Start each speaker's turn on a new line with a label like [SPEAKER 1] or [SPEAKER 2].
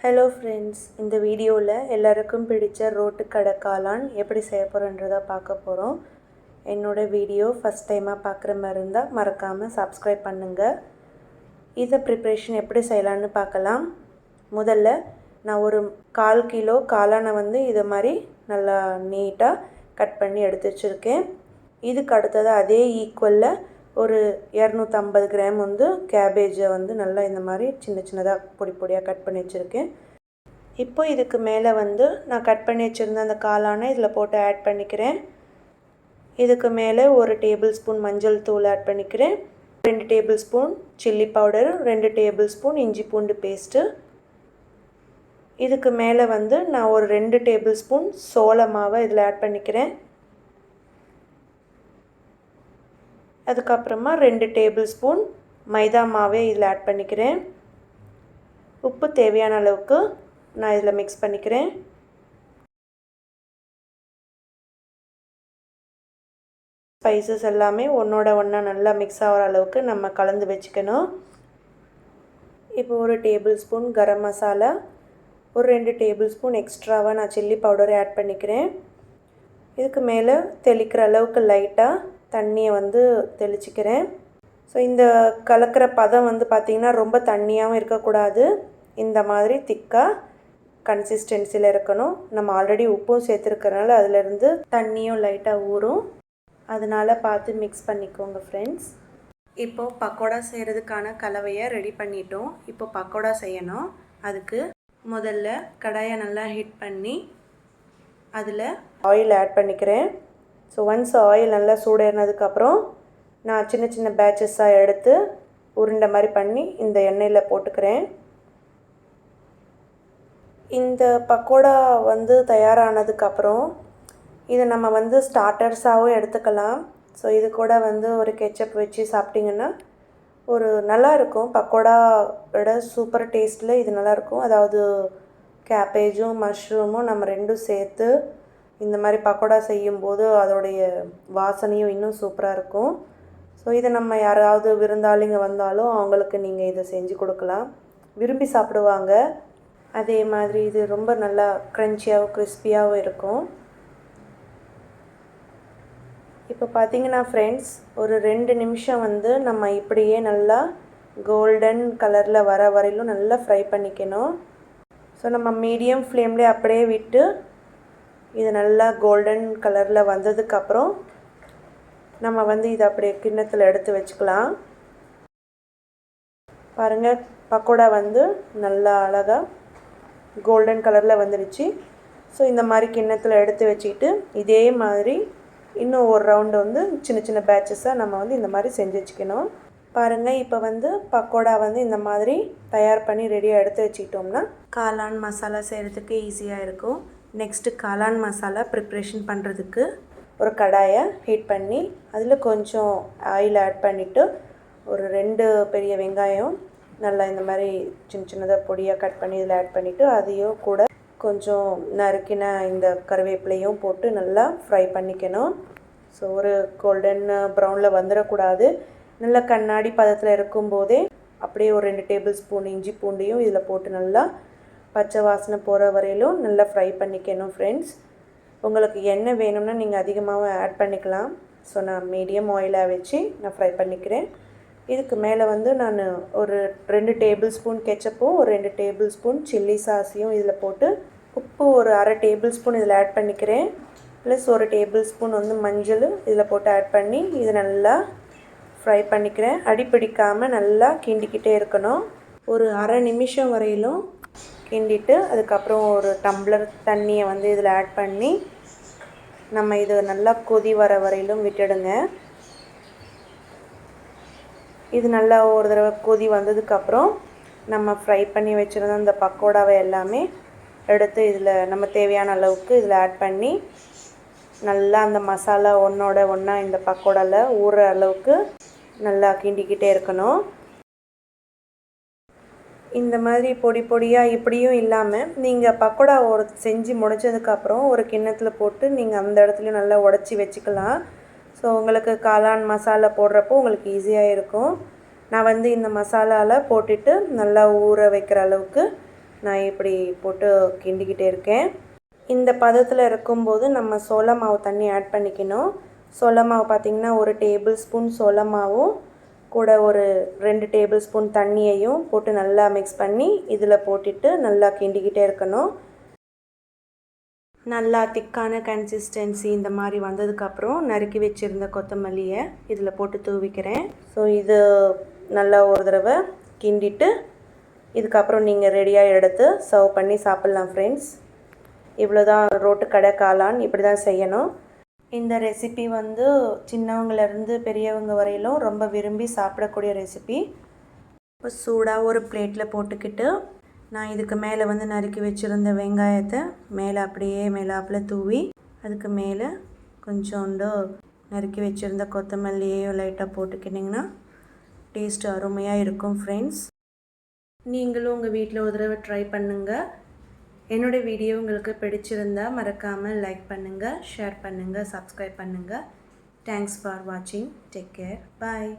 [SPEAKER 1] Hello friends, இந்த வீடியோவில் எல்லாருக்கும் பிடித்த ரோட்டு கடை காளான் எப்படி செய்ய போகிறோன்றதை பார்க்க போகிறோம். என்னோடய வீடியோ ஃபஸ்ட் டைமாக பார்க்குற மாதிரி இருந்தால் மறக்காமல் சப்ஸ்கிரைப் பண்ணுங்கள். இதை ப்ரிப்ரேஷன் எப்படி செய்யலான்னு பார்க்கலாம். முதல்ல நான் ஒரு 1/4 கிலோ காளானை இதை மாதிரி நல்லா நீட்டாக கட் பண்ணி எடுத்து வச்சுருக்கேன். இதுக்கு அடுத்தது அதே ஈக்குவலில் ஒரு 250 கிராம் கேபேஜை நல்லா இந்த மாதிரி சின்ன சின்னதாக பொடி பொடியாக கட் பண்ணி வச்சுருக்கேன். இப்போ இதுக்கு மேலே நான் கட் பண்ணி வச்சுருந்த அந்த காளானை இதில் போட்டு ஆட் பண்ணிக்கிறேன். இதுக்கு மேலே 1 டேபிள் ஸ்பூன் மஞ்சள் தூள் ஆட் பண்ணிக்கிறேன். 2 table spoon chilli powder, 2 table spoon இஞ்சி பூண்டு பேஸ்ட்டு. இதுக்கு மேலே நான் ஒரு 2 டேபிள் ஸ்பூன் சோள மாவை இதில் ஆட் பண்ணிக்கிறேன். அதுக்கப்புறமா 2 டேபிள் ஸ்பூன் மைதா மாவே இதில் ஆட் பண்ணிக்கிறேன். உப்பு தேவையான அளவுக்கு நான் இதில் மிக்ஸ் பண்ணிக்கிறேன். ஸ்பைசஸ் எல்லாமே ஒன்றோட ஒன்றா நல்லா மிக்ஸ் ஆகிற அளவுக்கு நம்ம கலந்து வச்சுக்கணும். இப்போ 1 டேபிள் ஸ்பூன் கரம் மசாலா, ஒரு 2 டேபிள் ஸ்பூன் எக்ஸ்ட்ராவாக நான் சில்லி பவுடரை ஆட் பண்ணிக்கிறேன். இதுக்கு மேலே தெளிக்கிற அளவுக்கு லைட்டாக தண்ணியை தெளிச்சிக்கிறேன். ஸோ இந்த கலக்கிற பதம் பார்த்திங்கன்னா ரொம்ப தண்ணியாகவும் இருக்கக்கூடாது. இந்த மாதிரி திக்காக கன்சிஸ்டன்சியில் இருக்கணும். நம்ம ஆல்ரெடி உப்பும் சேர்த்துருக்கறனால அதிலேருந்து தண்ணியும் லைட்டாக ஊறும். அதனால் பார்த்து மிக்ஸ் பண்ணிக்கோங்க ஃப்ரெண்ட்ஸ். இப்போது பக்கோடா செய்கிறதுக்கான கலவையை ரெடி பண்ணிட்டோம். இப்போ பக்கோடா செய்யணும். அதுக்கு முதல்ல கடாயை நல்லா ஹீட் பண்ணி அதில் ஆயில் ஆட் பண்ணிக்கிறேன். ஸோ ஒன்ஸ் ஆயில் நல்லா சூடேறினதுக்கப்புறம் நான் சின்ன சின்ன பேட்சஸாக எடுத்து உருண்டை மாதிரி பண்ணி இந்த எண்ணெயில் போட்டுக்கிறேன். இந்த பக்கோடா தயாரானதுக்கப்புறம் இதை நம்ம ஸ்டார்டர்ஸாகவும் எடுத்துக்கலாம். ஸோ இது கூட ஒரு கெச்சப் வச்சு சாப்பிட்டிங்கன்னா ஒரு நல்லாயிருக்கும். பக்கோடா விட சூப்பர் டேஸ்ட்டில் இது நல்லாயிருக்கும். அதாவது கேபேஜும் மஷ்ரூமும் நம்ம ரெண்டும் சேர்த்து இந்த மாதிரி பக்கோடா செய்யும்போது அதோடைய வாசனையும் இன்னும் சூப்பராக இருக்கும். ஸோ இதை நம்ம யாராவது விருந்தாளிங்க வந்தாலும் அவங்களுக்கு நீங்கள் இதை செஞ்சு கொடுக்கலாம், விரும்பி சாப்பிடுவாங்க. அதே மாதிரி இது ரொம்ப நல்லா க்ரன்ச்சியாகவும் கிறிஸ்பியாகவும் இருக்கும். இப்போ பார்த்திங்கன்னா ஃப்ரெண்ட்ஸ், ஒரு 2 நிமிஷம் நம்ம இப்படியே நல்லா கோல்டன் கலரில் வர வரையிலும் நல்லா ஃப்ரை பண்ணிக்கணும். ஸோ நம்ம மீடியம் ஃப்ளேம்லேயே அப்படியே விட்டு இது நல்லா கோல்டன் கலரில் வந்ததுக்கப்புறம் நம்ம இதை அப்படியே கிண்ணத்தில் எடுத்து வச்சுக்கலாம். பாருங்கள், பக்கோடா நல்லா அழகாக கோல்டன் கலரில் வந்துடுச்சு. ஸோ இந்த மாதிரி கிண்ணத்தில் எடுத்து வச்சுக்கிட்டு இதே மாதிரி இன்னும் ஒரு ரவுண்டு சின்ன சின்ன பேட்சஸாக நம்ம இந்த மாதிரி செஞ்சு வச்சுக்கணும். பாருங்கள், இப்போ பக்கோடா இந்த மாதிரி தயார் பண்ணி ரெடியாக எடுத்து வச்சுக்கிட்டோம்னா காளான் மசாலா செய்கிறதுக்கு ஈஸியாக இருக்கும். நெக்ஸ்ட்டு காளான் மசாலா ப்ரிப்ரேஷன் பண்ணுறதுக்கு ஒரு கடாயை ஹீட் பண்ணி அதில் கொஞ்சம் ஆயில் ஆட் பண்ணிவிட்டு ஒரு 2 பெரிய வெங்காயம் நல்லா இந்த மாதிரி சின்ன சின்னதாக பொடியாக கட் பண்ணி இதில் ஆட் பண்ணிவிட்டு அதையும் கூட கொஞ்சம் நறுக்கின இந்த கருவேப்பிலையும் போட்டு நல்லா ஃப்ரை பண்ணிக்கணும். ஸோ ஒரு கோல்டன் ப்ரௌனில் வந்துடக்கூடாது. நல்லா கண்ணாடி பதத்தில் இருக்கும்போதே அப்படியே ஒரு 2 டேபிள் ஸ்பூன் இஞ்சி பூண்டையும் இதில் போட்டு நல்லா பச்சை வாசனை போகிற வரையிலும் நல்லா ஃப்ரை பண்ணிக்கணும் ஃப்ரெண்ட்ஸ். உங்களுக்கு எண்ணெய் வேணும்னா நீங்கள் அதிகமாகவும் ஆட் பண்ணிக்கலாம். ஸோ நான் மீடியம் ஆயிலாக வச்சு நான் ஃப்ரை பண்ணிக்கிறேன். இதுக்கு மேலே நான் ஒரு 2 டேபிள் ஸ்பூன் கெச்சப்பும் ஒரு 2 டேபிள் ஸ்பூன் சில்லி சாஸையும் இதில் போட்டு உப்பு ஒரு 1/2 டேபிள் ஸ்பூன் இதில் ஆட் பண்ணிக்கிறேன். ப்ளஸ் ஒரு டேபிள் ஸ்பூன் மஞ்சள் இதில் போட்டு ஆட் பண்ணி இது நல்லா ஃப்ரை பண்ணிக்கிறேன். அடிப்பிடிக்காமல் நல்லா கிண்டிக்கிட்டே இருக்கணும். ஒரு 1/2 நிமிஷம் வரையிலும் கிண்டிட்டு அதுக்கப்புறம் ஒரு டம்ளர் தண்ணியை இதில் ஆட் பண்ணி நம்ம இது நல்லா கொதி வர வரையிலும் விட்டுடுங்க. இது நல்லா ஒரு தடவை கொதி வந்ததுக்கப்புறம் நம்ம ஃப்ரை பண்ணி வச்சுருந்த அந்த பக்கோடாவை எல்லாமே எடுத்து இதில் நம்ம தேவையான அளவுக்கு இதில் ஆட் பண்ணி நல்லா அந்த மசாலா ஒன்றோட ஒன்றா இந்த பக்கோடாவில் ஊறுற அளவுக்கு நல்லா கிண்டிக்கிட்டே இருக்கணும். இந்த மாதிரி பொடி பொடியாக இப்படியும் இல்லாமல் நீங்கள் பக்கோடா செஞ்சு முடிச்சதுக்கப்புறம் ஒரு கிண்ணத்தில் போட்டு நீங்கள் அந்த இடத்துலையும் நல்லா உடச்சி வச்சுக்கலாம். ஸோ உங்களுக்கு காளான் மசாலா போடுறப்போ உங்களுக்கு ஈஸியாக இருக்கும். நான் இந்த மசாலாவில் போட்டுட்டு நல்லா ஊற வைக்கிற அளவுக்கு நான் இப்படி போட்டு கிண்டிக்கிட்டே இருக்கேன். இந்த பதத்தில் இருக்கும்போது நம்ம சோள மாவு தண்ணி ஆட் பண்ணிக்கணும். சோள மாவு பார்த்திங்கன்னா 1 டேபிள் ஸ்பூன் சோள மாவும் கூட ஒரு 2 டேபிள் ஸ்பூன் தண்ணியையும் போட்டு நல்லா மிக்ஸ் பண்ணி இதில் போட்டுட்டு நல்லா கிண்டிக்கிட்டே இருக்கணும். நல்லா திக்கான கன்சிஸ்டன்சி இந்த மாதிரி வந்ததுக்கப்புறம் நறுக்கி வச்சுருந்த கொத்தமல்லியை இதில் போட்டு தூவிக்கிறேன். ஸோ இது நல்லா ஒரு தடவை கிண்டிட்டு இதுக்கப்புறம் நீங்கள் ரெடியாக எடுத்து சர்வ் பண்ணி சாப்பிட்லாம் ஃப்ரெண்ட்ஸ். இவ்வளோதான் ரோட்டு கடை காளான். இப்படி தான் செய்யணும். இந்த ரெசிபி வந்து சின்னவங்கலேருந்து பெரியவங்க வரையிலும் ரொம்ப விரும்பி சாப்பிடக்கூடிய ரெசிபி. இப்போ சூடாக ஒரு பிளேட்டில் போட்டுக்கிட்டு நான் இதுக்கு மேலே வந்து நறுக்கி வச்சுருந்த வெங்காயத்தை மேலே அப்படியே மேலாப்பில் தூவி அதுக்கு மேலே கொஞ்சோண்டு நறுக்கி வச்சுருந்த கொத்தமல்லியையும் லைட்டாக போட்டுக்கிட்டிங்கன்னா டேஸ்ட் அருமையாக இருக்கும் ஃப்ரெண்ட்ஸ். நீங்களும் உங்கள் வீட்டில் ஒரு தடவை ட்ரை பண்ணுங்கள். என்னோடய வீடியோ உங்களுக்கு பிடிச்சிருந்தால் மறக்காமல் லைக் பண்ணுங்கள், ஷேர் பண்ணுங்கள், சப்ஸ்கிரைப் பண்ணுங்கள். தேங்க்ஸ் ஃபார் வாட்சிங். Take care. பாய்.